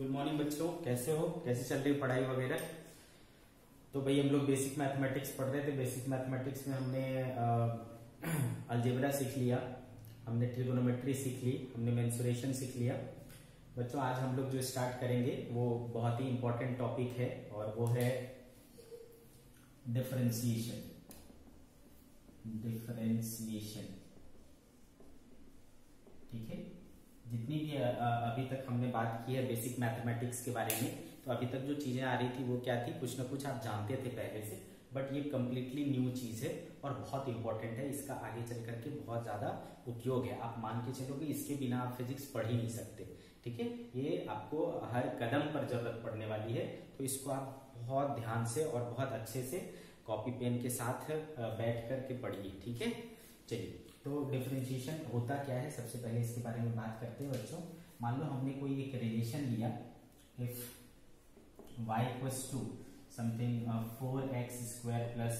Good morning बच्चों, कैसे हो? कैसे चल रही पढ़ाई वगैरह? तो भाई हम लोग बेसिक मैथमेटिक्स पढ़ रहे थे। बेसिक मैथमेटिक्स में हमने अलजेब्रा सीख लिया, हमने ट्रिगोनोमेट्री सीख ली, हमने मेंसुरेशन सीख लिया। बच्चों आज हम लोग जो स्टार्ट करेंगे वो बहुत ही इंपॉर्टेंट टॉपिक है और वो है डिफरेंशिएशन। डिफरेंशिएशन, ठीक है। जितनी भी अभी तक हमने बात की है बेसिक मैथमेटिक्स के बारे में, तो अभी तक जो चीजें आ रही थी वो क्या थी, कुछ ना कुछ आप जानते थे पहले से, बट ये कम्प्लीटली न्यू चीज है और बहुत इंपॉर्टेंट है। इसका आगे चल करके बहुत ज्यादा उपयोग है। आप मान के चलो कि इसके बिना आप फिजिक्स पढ़ ही नहीं सकते, ठीक है। ये आपको हर कदम पर जरूरत पड़ने वाली है, तो इसको आप बहुत ध्यान से और बहुत अच्छे से कॉपी पेन के साथ बैठ करके पढ़िए, ठीक है। चलिए, तो डिफरेंशिएशन होता क्या है, सबसे पहले इसके बारे में बात करते हैं बच्चों। मान लो हमने कोई एक रिलेशन लिया, if y equals to something 4x square plus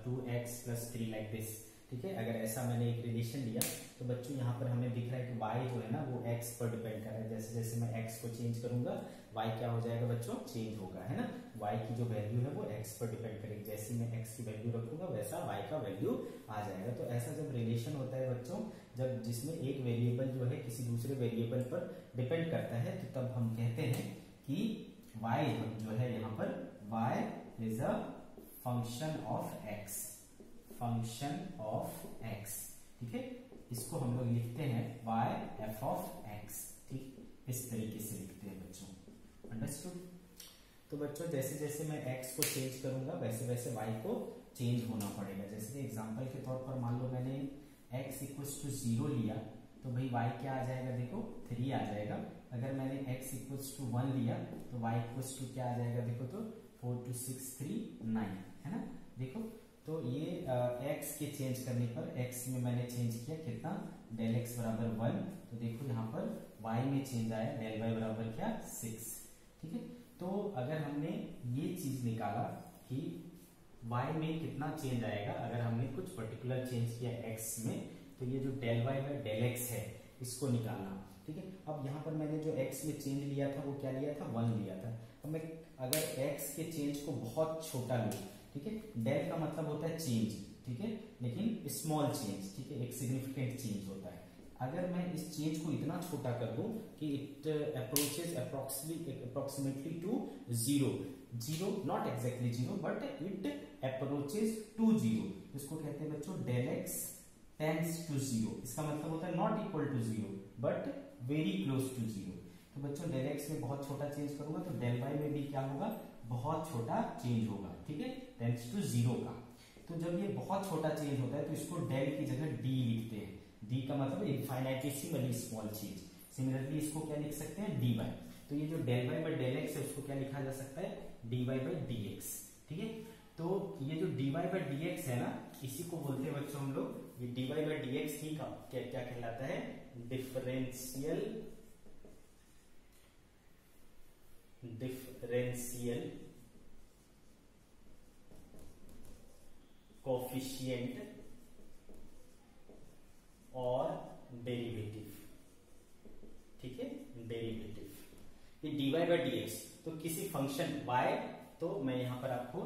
2x plus 3 like this, ठीक है। अगर ऐसा मैंने एक रिलेशन लिया तो बच्चों यहाँ पर हमें दिख रहा है कि y जो है ना वो x पर डिपेंड कर रहा है। जैसे जैसे मैं x को चेंज करूंगा y क्या हो जाएगा बच्चों, चेंज होगा, है ना। y की जो वैल्यू है वो x पर डिपेंड करेगी। जैसे मैं x की वैल्यू रखूंगा वैसा y का वैल्यू आ जाएगा। तो ऐसा जब रिलेशन होता है बच्चों, जब जिसमें एक वेरिएबल जो है किसी दूसरे वेरिएबल पर डिपेंड करता है, तो तब हम कहते हैं कि y जो है यहाँ पर y is a function of x, function of x, ठीक है। इसको हम लोग लिखते हैं y f ऑफ x, ठीक, इस तरीके से लिखते हैं बच्चों, अंडरस्टूड। तो बच्चों जैसे जैसे मैं x को चेंज करूंगा वैसे वैसे y को चेंज होना पड़ेगा। जैसे कि एग्जांपल के तौर पर मान लो मैंने x इक्वल्स टू 0 लिया, तो भाई y क्या आ जाएगा, देखो 3 आ जाएगा। अगर मैंने x इक्वल्स टू 1 लिया तो y इक्वल्स टू क्या आ जाएगा, देखो तो 4 2 6 3 9, है ना। देखो तो ये x के चेंज करने पर x में मैंने चेंज किया कितना, डेल x बराबर 1, तो देखो यहाँ पर y में चेंज आया, डेल y बराबर क्या 6, ठीक है। तो अगर हमने ये चीज निकाला कि y में कितना चेंज आएगा, अगर हमने कुछ पर्टिकुलर चेंज किया x में, तो ये जो डेल y है डेल x है, इसको निकालना, ठीक है। अब यहाँ पर मैंने जो x में चेंज लिया था वो क्या लिया था, 1 लिया था। अब मैं अगर x के चेंज को बहुत छोटा लूं, ठीक है, डेल का मतलब होता है चेंज, ठीक है, लेकिन स्मॉल चेंज, ठीक है, एक सिग्निफिकेंट चेंज होता है। अगर मैं इस चेंज को इतना छोटा कर दूं कि it approaches approximately to 0, not exactly 0 but it approaches to 0, इसको कहते हैं बच्चों डेल x टेंड्स टू 0। इसका मतलब होता है not equal to 0 but very close to 0। तो बच्चों डेल x में बहुत छोटा चेंज करूंगा तो डेल y में भी क्या होगा, बहुत छोटा चेंज होगा, ठीक है, टेंड्स टू 0 का। तो जब ये बहुत छोटा चेंज होता है तो इसको डेल की जगह d लिखते हैं। d का मतलब इनफाइनाइटेसिमली स्मॉल चेंज। सिमिलरली इसको क्या लिख सकते हैं, dy। तो ये जो del y by del x है उसको क्या लिखा जा सकता है, dy बाय dx, ठीक है। तो ये जो dy बाय dx है ना, इसी को बोलते हैं बच्चों हम लोग, ये dy बाय dx ही का क्या कहलाता है, डिफरेंशियल कोफिशिएंट और डेरिवेटिव, ठीक है, डेरिवेटिव। ये dy बाय dx, तो किसी फंक्शन y, तो मैं यहां पर आपको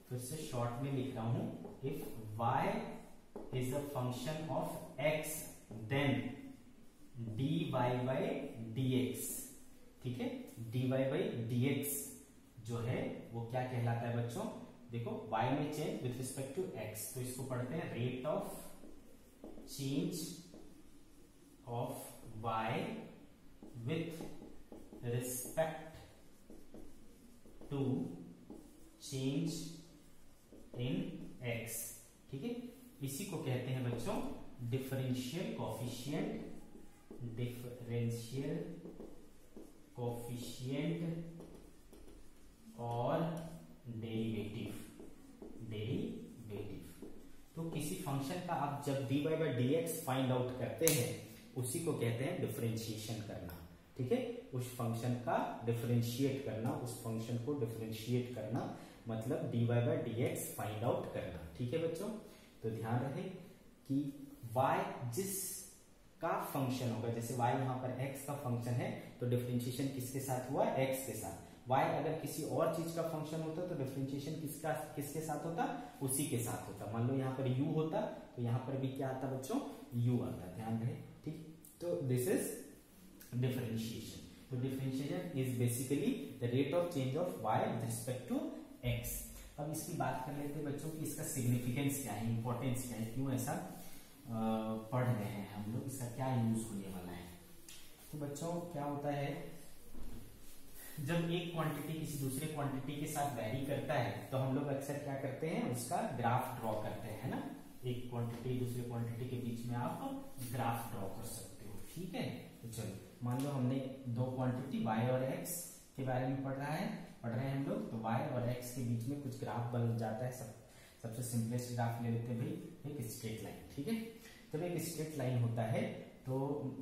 फिर से शॉर्ट में लिख रहा हूं, if y is a function of x then dy by dx, ठीक है, dy बाय dx जो है वो क्या कहलाता है बच्चों, देखो y में change with respect to x, तो इसको पढ़ते हैं rate of change of y with respect to change in x, ठीक है। इसी को कहते हैं बच्चों डिफरेंशियल कोफिशिएंट और डेरिवेटिव। तो किसी फंक्शन का आप जब dy by dx find out करते हैं उसी को कहते हैं डिफरेंशिएशन करना, ठीक है। उस फंक्शन का डिफरेंशिएट करना, उस फंक्शन को डिफरेंशिएट करना मतलब dy by dx find out करना, ठीक है बच्चों। तो ध्यान रहे कि y जिस का फंक्शन होगा। जैसे y यहाँ पर x का फंक्शन है तो डिफरेंशिएशन किसके साथ हुआ, x के साथ। y अगर किसी और चीज का फंक्शन होता तो डिफरेंशिएशन किसके साथ होता, उसी के साथ होता। मान लो यहाँ पर u होता तो यहाँ पर भी क्या आता बच्चों, u आता, ध्यान रहे, ठीक। तो दिस इज डिफरेंशिएशन। तो differentiation is basically the rate of change of y with respect to x। अब इसकी बात कर लेते हैं बच्चों कि इसका सिग्निफिकेंस क्या है, इंपॉर्टेंस क्या है, क्यों ऐसा पढ़ रहे हैं हम लोग, इसका क्या यूज होने वाला है। तो बच्चों क्या होता है, जब एक क्वांटिटी किसी दूसरे क्वांटिटी के साथ वैरी करता है तो हम लोग अक्सर क्या करते हैं, उसका ग्राफ ड्रॉ करते हैं, है ना। एक क्वांटिटी दूसरे क्वांटिटी के बीच में आप ग्राफ ड्रॉ कर सकते हो, ठीक है। तो चलो मान लो हमने दो क्वांटिटी y और x के बारे में पढ़ रहे हैं हम लोग। तो y और x के बीच में कुछ ग्राफ बन जाता है। सबसे सिंपलेस्ट ग्राफ ले लेते हैं भाई, एक स्ट्रेट लाइन, ठीक है। जब एक स्ट्रेट लाइन होता है तो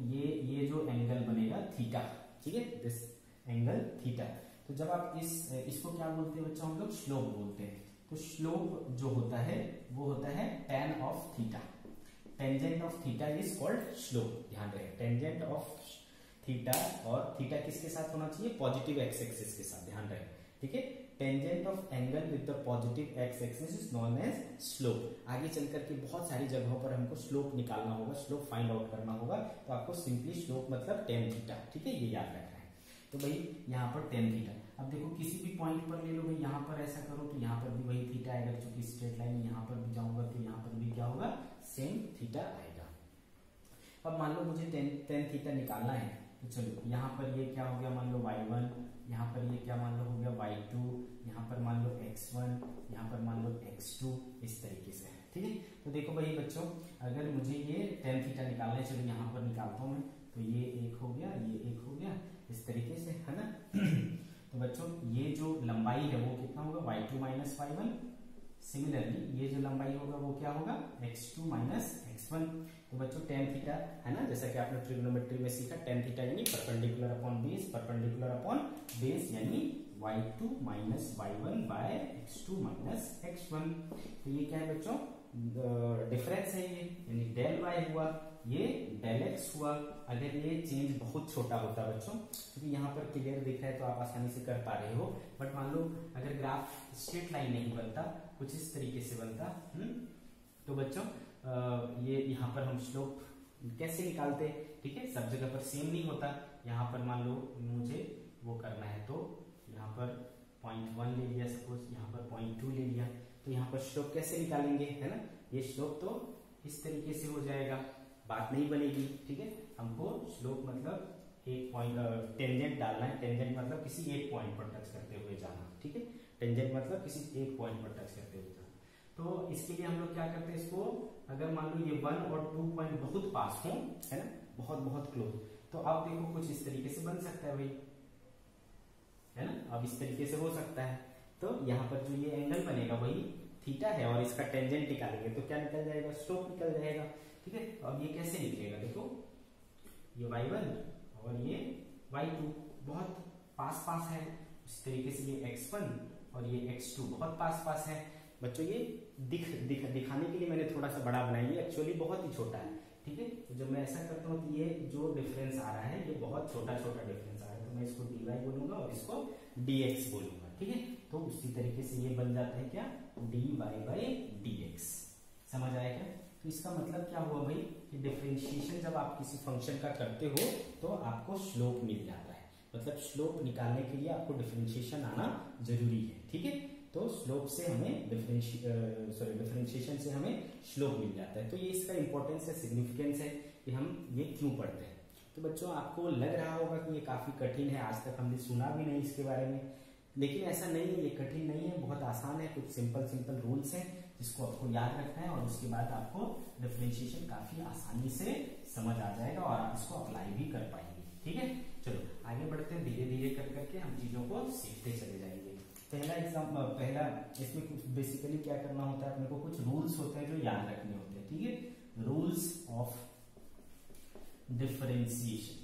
ये जो एंगल बनेगा थीटा, ठीक है, दिस एंगल थीटा। तो जब आप इसको क्या बोलते हैं बच्चों, हम लोग स्लोप बोलते हैं। तो स्लोप जो होता है वो होता है tan of theta. Tangent of theta is called slope, ध्यान रहे, टेंजेंट ऑफ थीटा, और थीटा किसके साथ होना चाहिए, पॉजिटिव एक्स एक्सिस के साथ, ध्यान रहे, ठीक है। Tangent of angle with the positive x axis is known as slope. आगे चल करके बहुत सारी जगहों पर हमको स्लोप निकालना होगा, स्लोप फाइंड आउट करना होगा, तो आपको सिंपली स्लोप मतलब tan थीटा, ठीक है, ये याद रखना है। तो भाई यहाँ पर tan थीटा, अब देखो किसी भी पॉइंट पर ले लो भाई, यहाँ पर ऐसा करो तो यहाँ पर भी वही थीटा आएगा, क्योंकि स्ट्रेट लाइन यहाँ पर भी जाऊंगा तो यहाँ पर भी क्या होगा, सेम थीटा आएगा। अब मान लो मुझे tan थीटा निकालना है, तो चलो यहाँ पर ये क्या हो गया, मान लो y1, यहाँ पर ये क्या मान लो हो गया y2, यहाँ पर मान लो x1, यहाँ पर मान लो x2, इस तरीके से, ठीक है। तो देखो भाई बच्चों, अगर मुझे ये tan थीटा निकालना है, चलो यहाँ पर निकालता हूँ मैं, तो ये एक हो गया, ये एक हो गया, इस तरीके से, है ना। तो बच्चों ये जो लंबाई है वो कितना होगा, y2 माइनस y1। सिमिलरली ये जो लंबाई होगा वो क्या होगा, x2 माइनस x1। तो बच्चों tan थीटा है ना, जैसा कि आपने ट्रिग्नोमेट्री में सीखा, tan थीटा यानी perpendicular upon base, perpendicular upon base यानी y2 minus y1 bye x2 minus x1। तो ये क्या है बच्चों, डिफरेंस है ये, यानी डेल y हुआ, ये डेल x हुआ। अगर ये चेंज बहुत छोटा होता बच्चों, क्योंकि यहाँ पर क्लियर दिख रहा है तो आप आसानी से कर पा रहे हो, बट मान लो अगर ग्राफ स्ट्रेट लाइन नहीं बनता, कुछ इस तरीके से बनता, तो बच्चों ये यहाँ पर हम स्लोप कैसे निकालते, ठीक है, सब जगह पर सेम नहीं होता। यहाँ पर मान लो मुझे वो करना है तो यहाँ पर 0.1 ले लिया सपोज, यहाँ पर 0.2 ले लिया, तो यहाँ पर स्लोप कैसे निकालेंगे, है ना। ये स्लोप तो इस तरीके से हो जाएगा, बात नहीं बनेगी, ठीक है। हमको स्लोप मतलब एक पॉइंट टेंजेंट डालना है, टेंजेंट मतलब किसी एक पॉइंट पर टच करते हुए जाना, ठीक है, टेंजेंट मतलब किसी एक पॉइंट पर टच करते हुए जाना। तो इसके लिए हम लोग क्या करते हैं, इसको अगर मान लो ये 1 और 2 पॉइंट बहुत पास हो, है ना, बहुत बहुत क्लोज, तो अब देखो कुछ इस तरीके से बन सकता है भाई, है ना, अब इस तरीके से हो सकता है। तो यहाँ पर जो ये एंगल बनेगा वही थीटा है, और इसका टेंजेंट निकालेंगे तो क्या निकल जाएगा, स्लोप निकल जाएगा, ठीक है। अब ये कैसे निकलेगा, देखो ये y1 और ये y2 बहुत पास पास है, इस तरीके से ये x1 और ये x2 बहुत पास पास है। बच्चों ये दिखाने के लिए मैंने थोड़ा सा बड़ा बनाया, ये एक्चुअली बहुत ही छोटा है, ठीक है। तो जब मैं ऐसा करता हूँ तो ये जो डिफरेंस आ रहा है ये बहुत छोटा छोटा डिफरेंस आ रहा है, तो मैं इसको dy बोलूंगा और इसको dx बोलूंगा, ठीक है। तो उसी तरीके से ये बन जाता है क्या, dy बाई dx, समझ आया क्या। तो इसका मतलब क्या हुआ भाई कि डिफरेंशिएशन जब आप किसी फंक्शन का करते हो तो आपको स्लोप मिल जाता है, मतलब स्लोप निकालने के लिए आपको डिफरेंशिएशन आना जरूरी है, ठीक है। तो स्लोप से हमें डिफरेंशिएशन से हमें स्लोप मिल जाता है। तो ये इसका इंपॉर्टेंस है, सिग्निफिकेंस है कि हम ये क्यों पढ़ते हैं। तो बच्चों आपको लग रहा होगा कि ये काफी कठिन है, आज तक हमने सुना भी नहीं इसके बारे में, लेकिन ऐसा नहीं है, ये कठिन नहीं है, बहुत आसान है। कुछ सिंपल सिंपल रूल्स हैं जिसको आपको याद रखना है, और उसके बाद आपको डिफरेंशिएशन काफी आसानी से समझ आ जाएगा और आप इसको अप्लाई भी कर पाएंगे, ठीक है। चलो आगे बढ़ते हैं, धीरे धीरे कर करके हम चीजों को सीखते चले जाएंगे। पहला इसमें कुछ बेसिकली क्या करना होता है, अपने को कुछ रूल्स होते हैं जो याद रखने होते हैं, ठीक है। Rules of differentiation,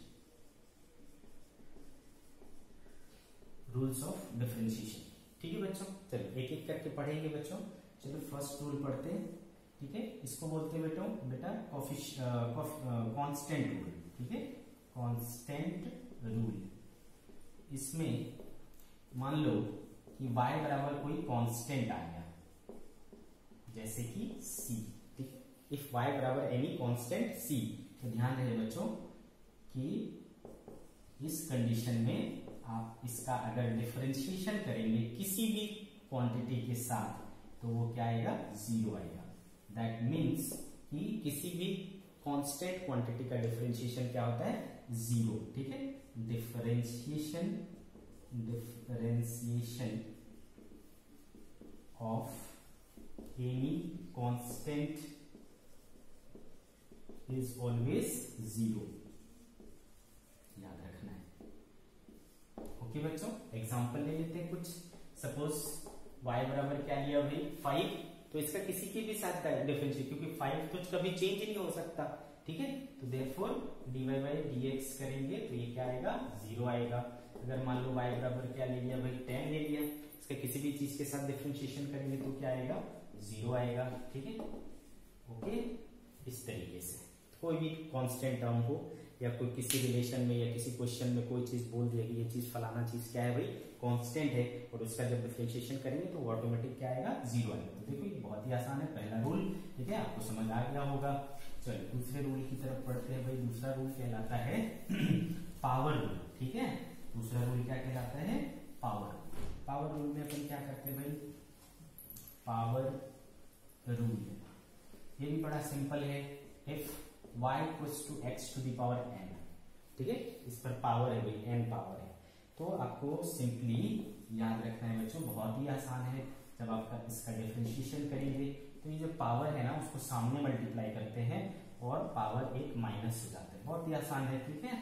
rules of differentiation, ठीक है बच्चों। चलो एक एक करके पढ़ेंगे बच्चों। चलो फर्स्ट रूल पढ़ते हैं। ठीक है, इसको बोलते हैं बेटा कांस्टेंट रूल। ठीक है, कांस्टेंट रूल। इसमें मान लो कि y बराबर कोई कांस्टेंट आ गया, जैसे कि c। ठीक, इफ y बराबर एनी कांस्टेंट c, तो ध्यान रहे बच्चों कि इस कंडीशन में आप इसका अगर डिफरेंशिएशन करेंगे किसी भी क्वांटिटी के साथ, तो वो क्या आएगा, जीरो आएगा। दैट मीन्स कि किसी भी कांस्टेंट क्वांटिटी का डिफरेंशिएशन क्या होता है, जीरो। ठीक है, differentiation of any constant is always zero, याद रखना है। ओके बच्चों, एग्जांपल ले लेते हैं कुछ। सपोज y बराबर क्या लिया भाई, 5, तो इसका किसी के भी साथ डिफरेंशिएट, क्योंकि 5 तो कभी चेंज नहीं हो सकता। ठीक है, तो देयरफॉर dy बाई dx करेंगे तो ये क्या आएगा, जीरो आएगा। अगर मान लो y बराबर क्या ले लिया भाई, 10 ले लिया, इसका किसी भी चीज के साथ डिफरेंशिएशन करेंगे तो क्या आएगा, जीरो आएगा। ठीक है, ओके, इस तरीके से कोई भी कांस्टेंट टर्म हो या कोई किसी रिलेशन में या किसी क्वेश्चन में कोई चीज बोल दिया कि ये चीज फलाना चीज क्या है भाई, कांस्टेंट है, और उसका जब डिफरेंशिएशन करेंगे तो ऑटोमेटिक क्या आएगा, जीरो आएगा। तो देखो ये बहुत ही आसान है, पहला रूल। ठीक है, आपको समझ आ गया होगा। चलो दूसरे रूल की तरफ पढ़ते हैं भाई। दूसरा रूल कहलाता है पावर रूल। ठीक है, दूसरा रूल क्या कहलाता है, पावर। पावर रूल में अपन क्या करते हैं भाई, पावर रूल ये भी बड़ा सिंपल है। If y equals to x to the power n, ठीक है, इस पर पावर है भाई, n पावर है, तो आपको सिंपली याद रखना है बच्चों, बहुत ही आसान है। जब आपका इसका डिफरेंशिएशन करेंगे तो ये जो पावर है ना, उसको सामने मल्टीप्लाई करते हैं और पावर एक माइनस हो जाता है। बहुत ही आसान है। ठीक है,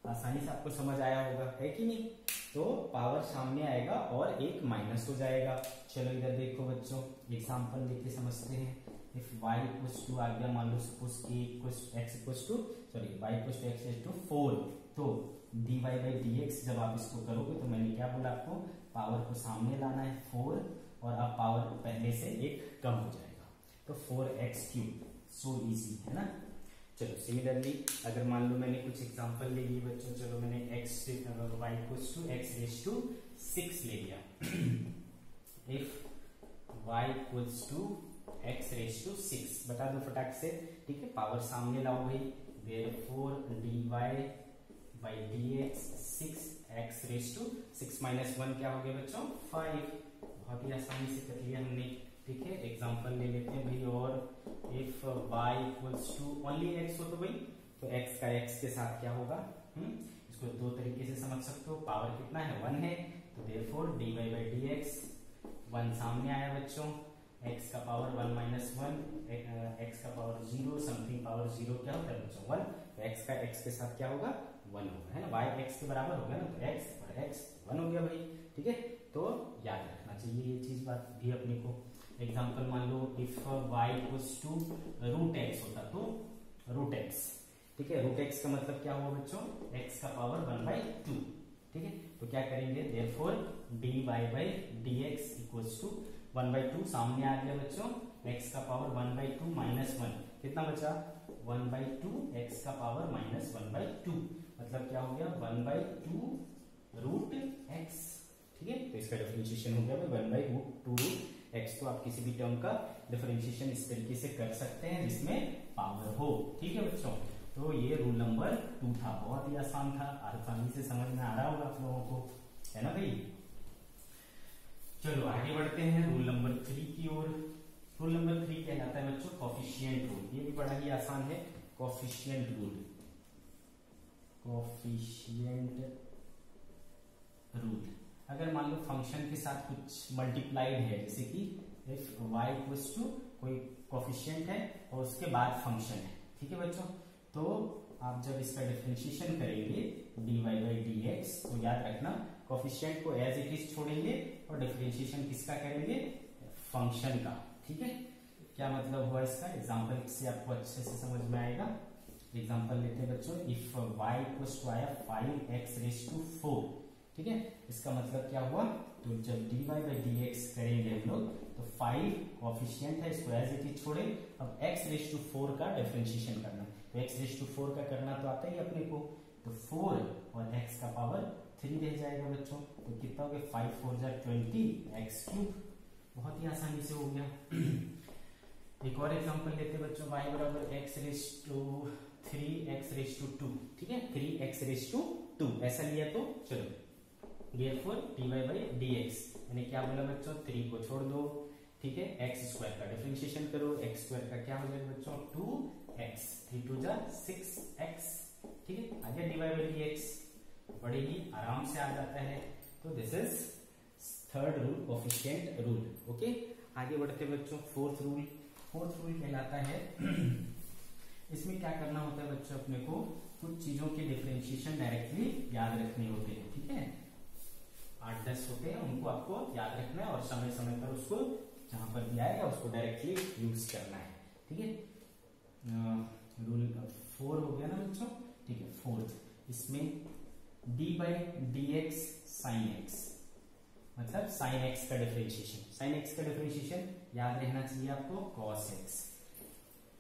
आसानी से आपको समझ आया होगा, है कि नहीं। तो पावर सामने आएगा और एक माइनस हो जाएगा। चलो इधर देखो बच्चों, एग्जांपल लेके समझते हैं। इफ y इक्वल्स टू आ गया, मान लो suppose y equals to x is two 4, तो dy बाई dx जब आप इसको करोगे तो मैंने क्या बोला आपको, पावर को सामने लाना है 4, और अब पावर पहले से एक कम हो जाएगा, तो 4x क्यूब। सो इजी है ना। चलो सिमिलरली अगर मान लो मैंने कुछ एग्जांपल ले लिए बच्चों, चलो मैंने y equals to x raise to 6 ले लिया। If y equals to x raise to 6, बता दो फटाक से। ठीक है, पावर सामने लाओ भाई, therefore dy by dx 6x raise to 6 minus 1 क्या हो गया बच्चों, 5। बहुत ही आसानी से कर लिया हमने। ठीक है, एग्जांपल ले लेते हैं भाई। और if y equals to only x हो तो भाई, तो x का x के साथ क्या होगा, इसको दो तरीके से समझ सकते हो। पावर कितना है, 1 है, तो देयरफॉर dy बाई dx 1 सामने आया बच्चों, x का पावर 1 माइनस 1, x का पावर 0, समथिंग पावर 0 क्या होता है बच्चों, 1, तो x का x के साथ क्या होगा, 1 होगा, है ना। y x के बराबर हो गया ना, तो x और x 1 हो गया भाई। ठीक है, तो याद रखना चाहिए ये चीज, बात भी अपने को। एग्जांपल मान लो if y equals to root x होता, तो रूट x, ठीक है, रूट x का मतलब क्या हुआ बच्चों, x का पावर 1/2। ठीक है, तो क्या करेंगे, therefore dy by dx equals to 1/2 सामने आ गया बच्चों, x का पावर 1/2 माइनस 1, कितना बचा, 1/2 x का पावर माइनस 1/2, मतलब क्या हो गया, 1/2 रूट x। ठीक है, तो इसका डिफरेंशिएशन हो गया 1/2 रूट x। तो आप किसी भी टर्म का डिफरेंशिएशन इस तरीके से कर सकते हैं जिसमें पावर हो। ठीक है बच्चों, तो ये रूल नंबर 2 था, बहुत ही आसान था, आसानी से समझ में आ रहा होगा आप लोगों को, है ना भाई। चलो आगे बढ़ते हैं रूल नंबर 3 की ओर। रूल नंबर 3 कहलाता है बच्चों कोफिशिएंट रूल। ये भी बड़ा ही आसान है, कोफिशिएंट रूल। कोफिशिएंट रूल, अगर मान लो फंक्शन के साथ कुछ मल्टीप्लाइड है, जैसे कि इफ y इक्वल्स टू कोई कोफिशिएंट है और उसके बाद फंक्शन है। ठीक है बच्चों, तो आप जब इसका डिफरेंशिएशन करेंगे dy बाई dx, तो याद रखना कोफिशिएंट को एज इट इज छोड़ेंगे और डिफरेंशिएशन किसका करेंगे, फंक्शन का। ठीक है, क्या मतलब हुआ इसका, एग्जांपल से आपको अच्छे से समझ में आएगा। एग्जांपल लेते हैं बच्चों, इफ y इक्वल्स टू आया 5x रेज टू 4, ठीक है, इसका मतलब क्या हुआ, तो जब dy बाई डी एक्स करेंगे हम लोग तो 5 कोफिशिएंट है, इसको एज इट इज छोड़े। अब x रेज टू 4 का डिफरेंशिएशन करना, तो x रेज टू 4 का करना तो आता ही अपने को, तो 4 और x का पावर 3 रह जाएगा बच्चों, तो कितना हो गया 5 4 जा 20 x क्यूब, बहुत ही आसानी से हो गया। एक और एग्जांपल लेते बच्चों, y बराबर x raise to 3x raise to 2, ठीक है, 3x रेज टू 2 ऐसा लिया तो चलो, therefore dy by d x, मैंने क्या बोला बच्चों, 3 को छोड़ दो, ठीक है, x स्क्वायर का डिफरेंशिएशन करो, x स्क्वायर का क्या हो जाएगा बच्चों 2x, 3 2 जा 6x, ठीक है, आ गया dy बाई डी एक्स, बड़े ही आराम से आ जाता है। तो this is third rule, coefficient rule. Okay, आगे बढ़ते बच्चों, फोर्थ रूल कहलाता है इसमें क्या करना होता है बच्चों, अपने को कुछ चीजों के डिफरेंशिएशन डायरेक्टली याद रखने होते हैं, ठीक है, 8-10 होते हैं, उनको आपको याद रखना है और समय समय पर उसको जहां पर भी आएगा उसको डायरेक्टली यूज करना है, ठीक है। रूल 4 हो गया ना बच्चों, ठीक है। फोर्थ, इसमें d by d x sine x, मतलब साइन एक्स का डिफरेंशिएशन, साइन एक्स का डिफरेंशिएशन याद रहना चाहिए आपको कॉस एक्स,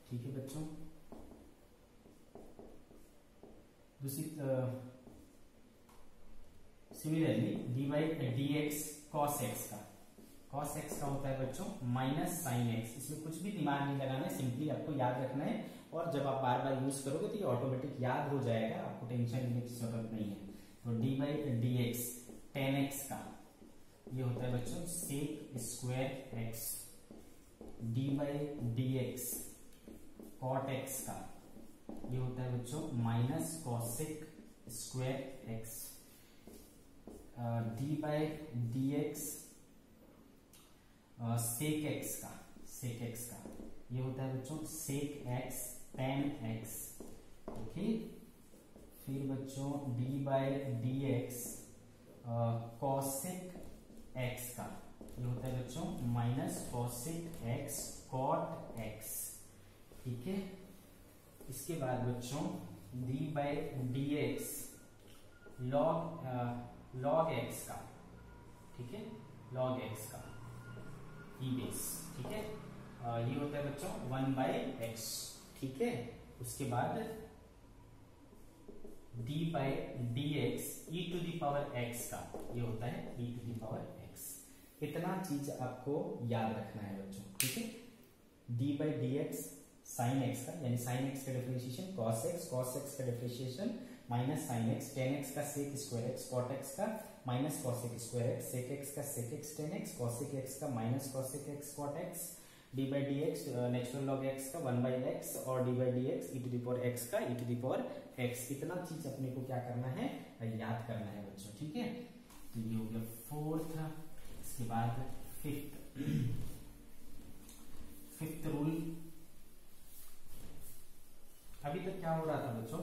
ठीक है बच्चों। दूसरी similarly D by d x cos x का, कॉस एक्स का होता है बच्चों माइनस साइन एक्स, इसमें कुछ भी दिमाग नहीं लगाना है, सिंपली आपको याद रखना है, और जब आप बार बार यूज करोगे तो ये ऑटोमेटिक याद हो जाएगा, आपको टेंशन लेने की जरूरत नहीं है। तो d by d x tan x का ये होता है बच्चों sec square x, d by d x cot x का ये होता है बच्चों minus cosec square x, d by d x sec x का, सेक एक्स का ये होता है बच्चों sec x tan x, okay. फिर बच्चों d by d x cosec x का ये होता है बच्चों minus cosec x cot x, ठीक है। इसके बाद बच्चों d by d x log x का, ठीक है, लॉग एक्स का ई बेस, ठीक है, ये होता है बच्चों 1 बाई एक्स, ठीक है। उसके बाद d by d x e to the power x का ये होता है e to the power x, इतना चीज आपको याद रखना है बच्चों, ठीक है। d by d x sine x का, यानी साइन एक्स का डिफरेंशिएशन कॉस एक्स का differentiation minus sine x, tan x का sec square x, cot x का minus cosec square x, sec x का sec x tan x, cosec x का minus cosec x cot x, d by d x natural log x का 1 by x, और d by d x e to the power x का ई to the power x, इतना चीज अपने को क्या करना है, याद करना है बच्चों, ठीक है। तो ये हो गया फोर्थ। इसके बाद फिफ्थ रूल, अभी तक क्या हो रहा था बच्चों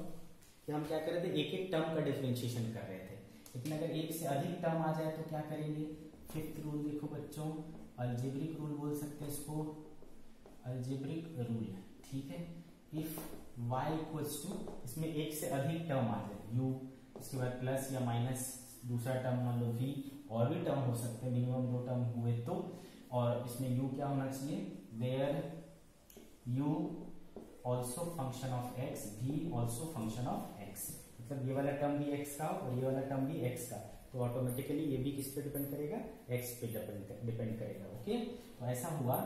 कि हम क्या कर रहे थे, एक एक टर्म का डिफरेंशिएशन कर रहे थे, लेकिन अगर एक से अधिक टर्म आ जाए तो क्या करेंगे। फिफ्थ रूल देखो बच्चों, अलजेब्रिक रूल बोल सकते हैं इसको, अलजेब्रिक रूल, ठीक है। इफ y इक्वल्स टू, इसमें एक से अधिक टर्म आ जाए u, उसके बाद प्लस या माइनस दूसरा टर्म मान लो v, और भी टर्म हो सकते हैं, मिनिमम 2 टर्म हुए तो, और इसमें u क्या होना चाहिए, where u also function of x, v also function of x, मतलब ये वाला टर्म भी x का और ये वाला टर्म भी x का, तो ऑटोमेटिकली ये भी किस पे डिपेंड करेगा, x पे डिपेंड करेगा, ओके। तो ऐसा हुआ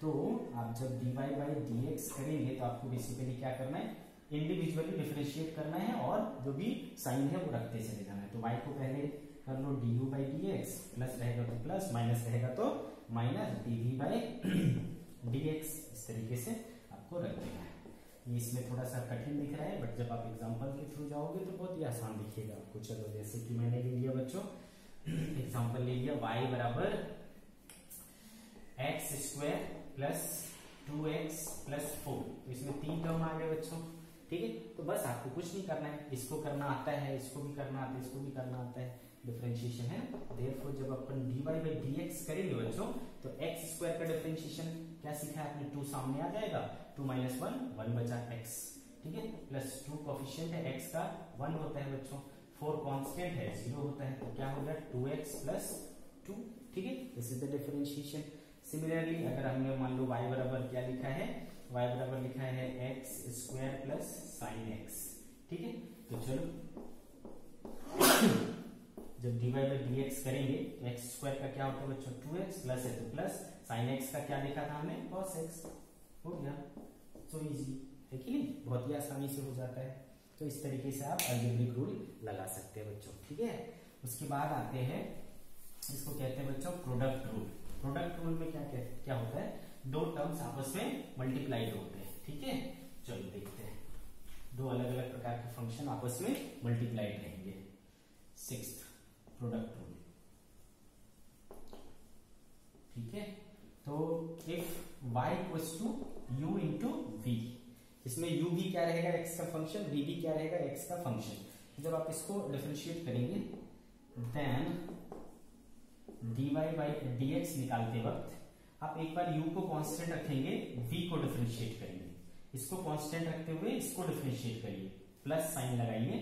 तो आप जब dy बाई dx करेंगे तो आपको बेसिकली क्या करना है, इंडिविजुअली डिफरेंशिएट करना है, और जो भी साइन है वो रखते चले जाना है। तो y को पहले कर लो du बाई dx, प्लस रहेगा तो प्लस, माइनस रहेगा तो माइनस, dv बाई dx, इस तरीके से आपको रख देना है। ये इसमें थोड़ा सा कठिन दिख रहा है, बट जब आप एग्जांपल के थ्रू जाओगे तो बहुत ही आसान दिखेगा आपको। चलो जैसे कि मैंने ले लिया बच्चों एग्जांपल ले लिया, y बराबर x square plus 2x plus 4, तो इसमें 3 टर्म आ गए बच्चों, ठीक है। तो बस आपको कुछ नहीं करना है, इसको करना आता है, इसको भी करना आता है, इसको भी करना आता है, डिफरेंशिएशन है। देयरफॉर जब अपन dy बाई dx करेंगे बच्चों तो x स्क्वायर का डिफरेंशिएशन क्या सीखा है आपने, 2 सामने आ जाएगा, 2 माइनस 1 1 बचा x, ठीक है, प्लस 2 कोफिशिएंट है x का 1 होता है बच्चों, 4 कांस्टेंट है 0 होता है, तो क्या हो गया 2x प्लस 2, ठीक है, this is the differentiation. Similarly अगर हमने मान लो y बराबर क्या लिखा है, y बराबर लिखा है x square plus sine x, ठीक है, तो चलो जब dy बाई डी एक्स करेंगे तो एक्स स्क्वायर का क्या होता है बच्चों 2x प्लस है तो प्लस साइन एक्स का क्या देखा था हमने cos x, हो गया, सो इजी है कि नहीं, बहुत ही आसानी से हो जाता है। तो इस तरीके से आप अलजेब्रिक रूल लगा सकते हैं बच्चों, ठीक है। उसके बाद आते हैं, इसको कहते हैं बच्चों प्रोडक्ट रूल। प्रोडक्ट रूल में क्या होता है, दो टर्म्स आपस में मल्टीप्लाइड होते हैं, ठीक है। चलो देखते हैं, दो अलग अलग प्रकार के फंक्शन आपस में मल्टीप्लाइड रहेंगे। सिक्स्थ प्रोडक्ट रूल, ठीक है। तो if y equals to u into v, इसमें u भी क्या रहेगा x का फंक्शन, v भी क्या रहेगा x का फंक्शन। जब आप इसको डिफरेंशिएट करेंगे देन dy बाई dx निकालते वक्त आप एक बार u को कांस्टेंट रखेंगे, v को डिफरेंशिएट करेंगे, इसको कांस्टेंट रखते हुए इसको डिफरेंशिएट करिए, प्लस साइन लगाइए,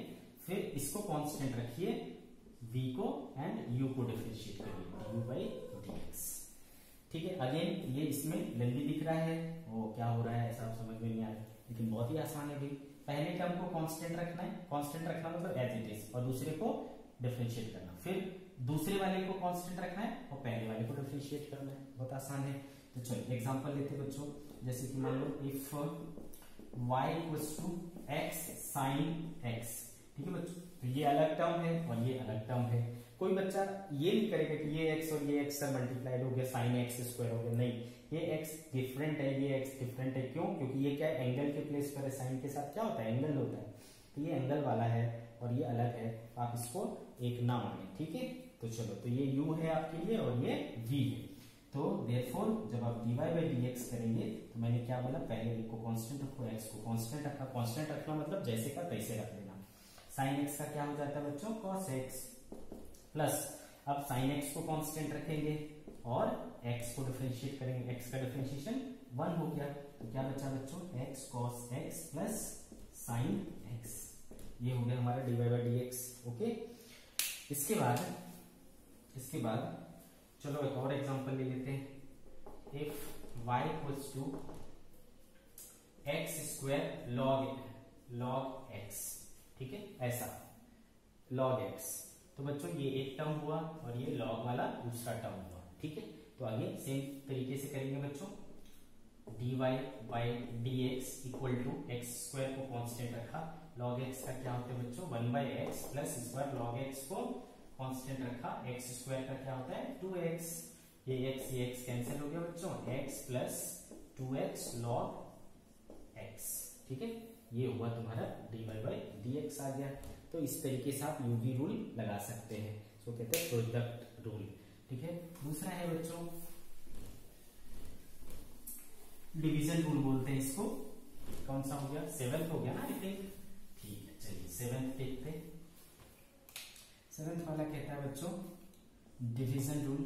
फिर इसको कांस्टेंट रखिए v को एंड u को डिफरेंशिएट करिए du बाई dx, ठीक है। अगेन ये इसमें लेंदी दिख रहा है, वो क्या हो रहा है ऐसा आप समझ में नहीं आ रहा, लेकिन बहुत ही आसान है भाई। पहले टर्म को कांस्टेंट रखना है, कांस्टेंट रखना मतलब एज इट इज, और दूसरे को डिफरेंशिएट करना, फिर दूसरे वाले को कांस्टेंट रखना है और पहले वाले को डिफरेंशिएट करना है, बहुत आसान है। तो चलो एग्जांपल लेते हैं बच्चों, जैसे कि मान लो if y equals to x sin x, ठीक है बच्चों, तो ये अलग टर्म है और ये अलग टर्म है। कोई बच्चा ये नहीं करेगा कि ये x और ये x से मल्टीप्लाइड हो गया sin x स्क्वायर हो गया, नहीं, ये x डिफरेंट है, ये x डिफरेंट है, क्यों, क्योंकि ये क्या है एंगल के प्लेस पर है, साइन के साथ क्या होता है एंगल होता है, तो ये एंगल वाला है और ये अलग है, आप इसको एक ना माने, ठीक है। तो चलो, तो ये u है आपके लिए और ये v है, तो देयरफॉर जब आप dy बाई dx करेंगे तो मैंने क्या बोला, पहले को कांस्टेंट रखो, x को कांस्टेंट रखना, कांस्टेंट रखना मतलब जैसे का तैसे रख देना, sin x का क्या हो जाता है बच्चों cos x, प्लस अब sin x को कांस्टेंट रखेंगे और x को डिफरेंशिएट करेंगे, x का डिफरेंशिएशन 1 हो गया, तो क्या बचा बच्चों x cos x plus sin x, ये हो गया हमारा dy बाई dx, ओके। इसके बाद चलो एक और एग्जांपल ले लेते हैं, if y equals to x square log x, ठीक है, ऐसा log x, तो बच्चों ये एक टर्म हुआ और ये log वाला दूसरा टर्म हुआ, ठीक है। तो आगे सेम तरीके से करेंगे बच्चों, dy by dx equal to x square को कांस्टेंट रखा, log x का क्या होता है बच्चों 1 by x plus square, log x को कांस्टेंट रखा, x स्क्वायर का क्या होता है 2x, ये x कैंसिल हो गया बच्चों, x plus 2x log x, ठीक है, ये हुआ तुम्हारा dy बाई dx आ गया। तो इस तरीके से आप यूवी रूल लगा सकते हैं, इसको कहते हैं प्रोडक्ट रूल, ठीक है। दूसरा है बच्चों डिवीजन रूल बोलते हैं इसको, कौन सा हो गया, 7th हो गया ना आई थिंक, ठीक है, चलिए 7th देखते हैं। 7th वाला कहता है बच्चों डिवीजन रूल,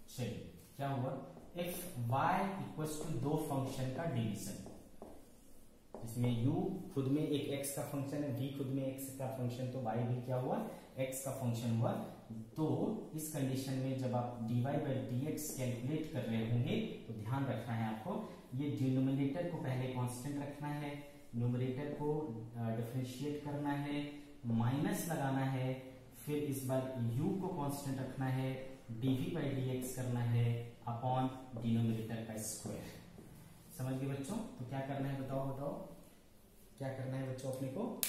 चलिए क्या हुआ, इफ y इक्वल्स टू दो फंक्शन का डिवीजन, इसमें u खुद में एक x का फंक्शन है, v खुद में x का फंक्शन, तो y भी क्या हुआ x का फंक्शन हुआ, तो इस कंडीशन में जब आप dy बाई dx कैलकुलेट कर रहे होंगे तो ध्यान रखना है आपको, ये डिनोमिनेटर को पहले कांस्टेंट रखना है, न्यूमरेटर को डिफरेंशिएट करना है, माइनस लगाना है, फिर इस बार u को कांस्टेंट रखना है, dv बाई dx करना है अपॉन डिनोमिनेटर का स्क्वायर, समझ गए बच्चों। तो क्या करना है बताओ क्या करना है बच्चों, अपने को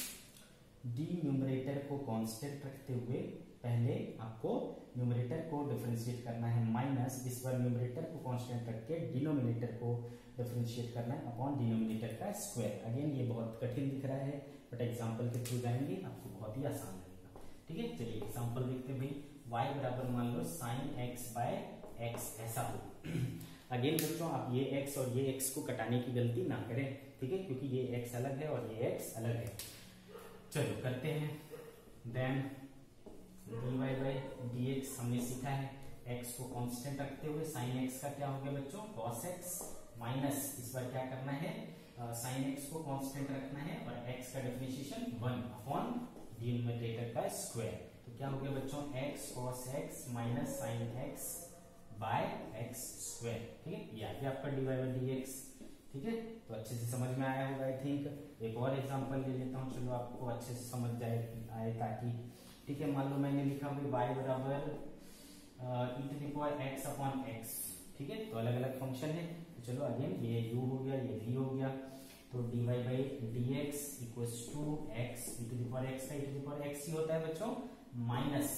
डी न्यूमरेटर को कांस्टेंट रखते हुए पहले आपको न्यूमरेटर को डिफरेंशिएट करना है, माइनस इस बार न्यूमरेटर को कांस्टेंट रख के डिनोमिनेटर को डिफरेंशिएट करना है अपॉन डिनोमिनेटर का स्क्वायर। अगेन ये बहुत कठिन दिख रहा है बट एग्जांपल के थ्रू जाएंगे आपको बहुत ही आसान लगेगा, ठीक है। चलिए एग्जांपल देखते हैं भाई, y बराबर मान लो sin x बाय x ऐसा हो। अगेन बच्चों आप ये x और ये x को कटाने की गलती ना करें, ठीक है, क्योंकि ये x अलग है और ये x अलग है। चलो करते हैं, देन dy बाई dx हमने सीखा है, x को कांस्टेंट रखते हुए sin x का क्या हो गया बच्चों cos x, माइनस इस बार क्या करना है sin x को कांस्टेंट रखना है और x एक्स का डिफरेंशिएशन 1 अपॉन डिनोमिनेटर का स्क्वायर। तो क्या हो गया बच्चों, x cos x minus sine x by x square. ठीक है, ये आ गया आपका dy बाई dx। ठीक है, तो अच्छे से समझ में आया होगा आई थिंक। एक और एग्जांपल ले लेता हूँ, चलो आपको अच्छे से समझ आए ताकि। ठीक है, मान लो मैंने लिखा हुआ y बराबर e to the power x upon x। ठीक है, तो अलग अलग फंक्शन है, तो चलो अगेन ये u हो गया, ये v हो गया, तो dy by dx equals to x e to the power x का e to the power x ही होता है बच्चों, minus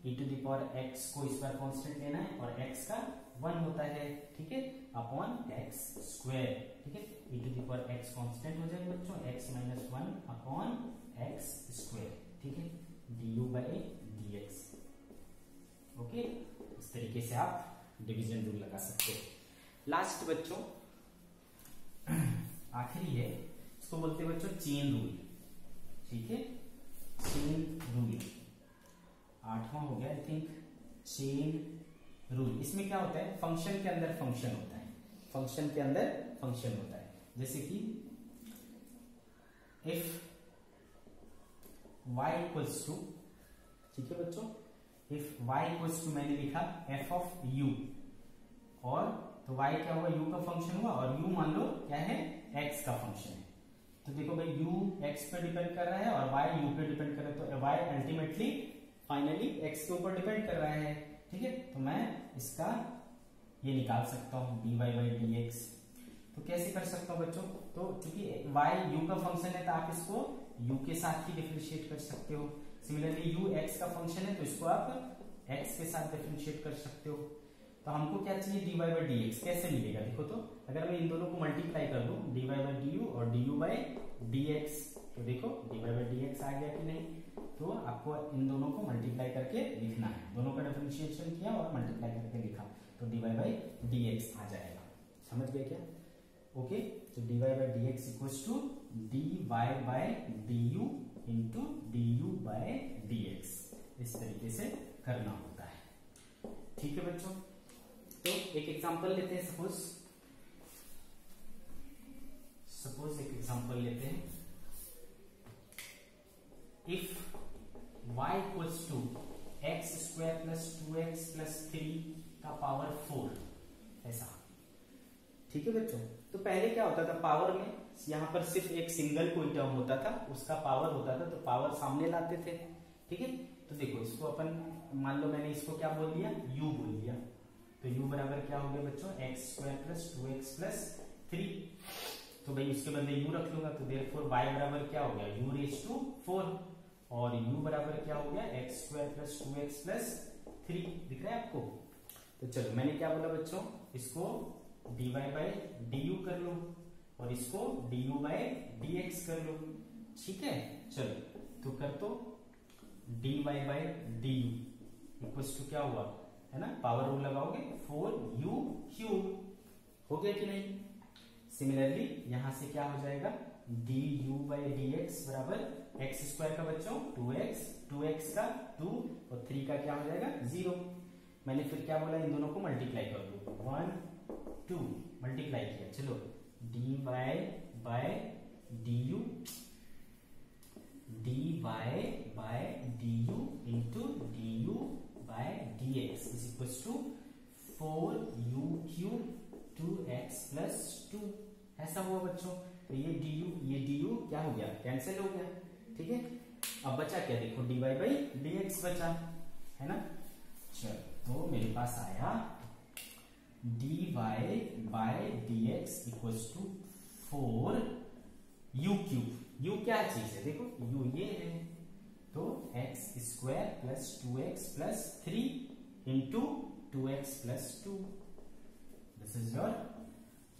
e to the power x को इस बार कांस्टेंट लेना है और x का 1 होता है। ठीक है, अपॉन x स्क्वायर। ठीक है, e to the power x constant हो जाएगा बच्चों, x minus 1 upon x square. ठीक है, du बाई dx। ओके, इस तरीके से आप डिवीजन रूल लगा सकते हो। लास्ट बच्चों आखिरी है, इसको बोलते हैं बच्चों चेन रूल। ठीक है, चेन रूल 8वां हो गया आई थिंक, चेन रूल। इसमें क्या होता है, फंक्शन के अंदर फंक्शन होता है, फंक्शन के अंदर फंक्शन होता है। जैसे कि इफ y इक्वल्स टू, ठीक है बच्चों, इफ y इक्वल्स टू मैंने लिखा f ऑफ u, और तो y क्या हुआ, u का फंक्शन हुआ, और u मान लो क्या है, x का फंक्शन है। तो देखो भाई u x पे डिपेंड कर रहा है और y u पे डिपेंड कर रहा है, तो y अल्टीमेटली फाइनली x के ऊपर डिपेंड कर रहा है। ठीक है, तो मैं इसका ये निकाल सकता हूँ dy बाई dx। तो कैसे कर सकता हूँ बच्चों, तो चूंकि y u का फंक्शन है तो आप इसको u के साथ ही डिफरेंशिएट कर सकते हो। सिमिलरली u x का फंक्शन है तो इसको आप x के साथ डिफरेंशिएट कर सकते हो। तो हमको क्या चाहिए, dy बाई dx कैसे मिलेगा, देखो तो अगर मैं इन दोनों को मल्टीप्लाई कर दूं, dy बाई du और du बाई dx, तो देखो dy बाई dx आ गया कि नहीं। तो आपको इन दोनों को मल्टीप्लाई करके लिखना है, दोनों का डिफरेंशिएशन किया और मल्टीप्लाई करके लिखा, तो dy बाई dx आ जाएगा। समझ गए क्या? ओके, तो dy by dx equals to dy by du into du by dx। इस तरीके से करना होता है। ठीक है बच्चों, तो एक एग्जांपल लेते हैं, सपोज एक एग्जांपल लेते हैं। If y equals to x square plus 2x plus 3 का पावर 4, ऐसा। ठीक है बच्चों, तो पहले क्या होता था, पावर में यहां पर सिर्फ एक सिंगल कोई टर्म होता था, उसका पावर होता था, तो पावर सामने लाते थे। ठीक है, तो देखो इसको अपन मान लो मैंने इसको क्या बोल दिया, u बोल दिया, तो u बराबर क्या हो गया बच्चों, x square plus 2x plus 3। तो भाई उसके बदले u रख लूंगा, तो देयरफॉर y बराबर क्या हो गया, u रेज टू 4, और u बराबर क्या हो गया, x square plus 2x plus 3। दिख रहा है आपको? तो चलो मैंने क्या बोला बच्चों, इसको dy बाई du कर लो और इसको du बाई dx कर लो। ठीक है, चलो तो कर तो dy by du equals to क्या हुआ है ना, पावर रूल लगाओगे 4u क्यूब, हो गया कि नहीं। सिमिलरली यहां से क्या हो जाएगा, du बाई dx बराबर एक्स स्क्वायर का बच्चों 2x का 2 और 3 का क्या हो जाएगा 0। मैंने फिर क्या बोला, इन दोनों को मल्टीप्लाई कर दो, 1 2 मल्टीप्लाई किया, चलो dy by du into du by dx is equals to 4u cube 2x plus 2, ऐसा हुआ बच्चों। तो ये du क्या हो गया, कैंसिल हो गया। ठीक है, अब बचा क्या, देखो dy बाई dx बचा है ना। चलो तो मेरे पास आया dy by dx equals to 4u cube. u क्या चीज है, देखो u ये है, तो x square plus 2x plus 3 into 2x plus 2। This is your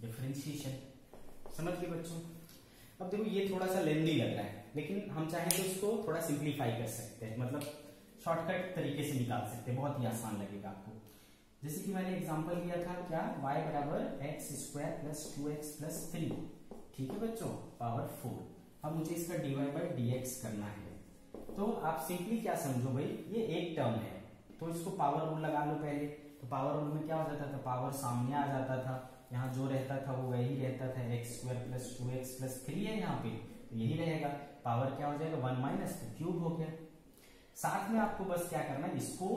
differentiation. समझ गए बच्चों? अब देखो ये थोड़ा सा लेंदी लग रहा है, लेकिन हम चाहें तो इसको थोड़ा सिंप्लीफाई कर सकते हैं, मतलब शॉर्टकट तरीके से निकाल सकते हैं, बहुत ही आसान लगेगा आपको। जैसे कि मैंने एग्जांपल लिया था क्या, y बराबर x square plus 2x plus 3। ठीक है बच्चों, पावर 4। अब मुझे इसका dy बाई dx करना है, तो आप सिंपली क्या समझो भाई, ये एक टर्म है तो इसको पावर रूल लगा लो पहले। तो पावर रूल में क्या हो जाता था, पावर सामने आ जाता था, यहाँ जो रहता था वो वही रहता था, x square plus 2x plus 3 है यहाँ पे, तो यही रहेगा। पावर क्या हो जाएगा 1 माइनस तो क्यूब हो गया। साथ में आपको बस क्या करना है, इसको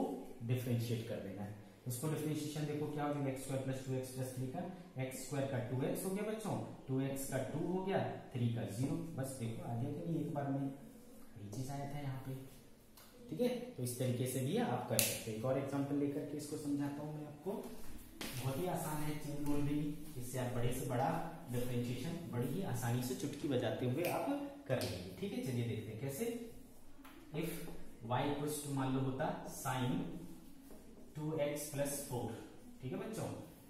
डिफरेंशिएट कर देना है। इसको डिफरेंशिएशन देखो क्या हो जाएगा, x square plus 2x plus 3 का एक्स स्क्वायर का 2x हो गया बच्चों, 2x का 2 हो गया, 3 का 0। बस देखो आ गया कि नहीं, एक बार में यही चीज आया था यहाँ पे। ठीक है, तो इस तरीके से भी आप कर सकते हैं। एक और एग्जांपल लेकर के इसको समझाता हूँ मैं आपको। बहुत ही आसान है चेन रूल भी, इससे आप बड़े से बड़ा डिफरेंशिएशन बड़ी ही आसानी से चुटकी बजाते हुए आप कर लेंगे। ठीक है, चलिए देखते हैं कैसे। इफ y इक्वल्स टू मान लो होता साइन 2x प्लस 4। ठीक है बच्चों,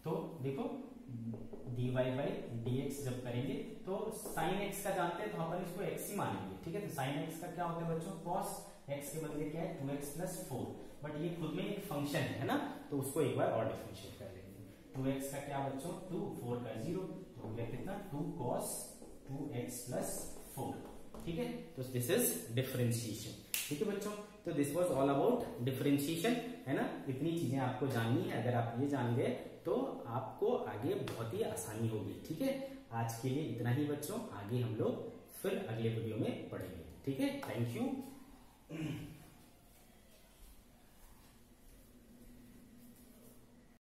तो देखो dy बाई dx जब करेंगे तो साइन x का जानते हैं तो अपन इसको x ही मानेंगे। ठीक है, तो साइन x का क्या होता है बच्चों, cos x के बदले क्या है 2x प्लस 4। बट ये खुद में एक फंक्शन है ना, तो उसको एक बार और डिफरेंशिएट कर लेंगे। 2x का क्या बच्चों 2, 4 का 0, तो हो गया कितना 2 cos 2x प्लस 4। ठीक है, तो दिस इज डिफरेंशिएशन। ठीक है बच्चों, तो this was all about differentiation, है ना। इतनी चीजें आपको जाननी है, अगर आप ये जान गए तो आपको आगे बहुत ही आसानी होगी। ठीक है, आज के लिए इतना ही बच्चों, आगे हम लोग फिर अगले वीडियो में पढ़ेंगे। ठीक है, थैंक यू।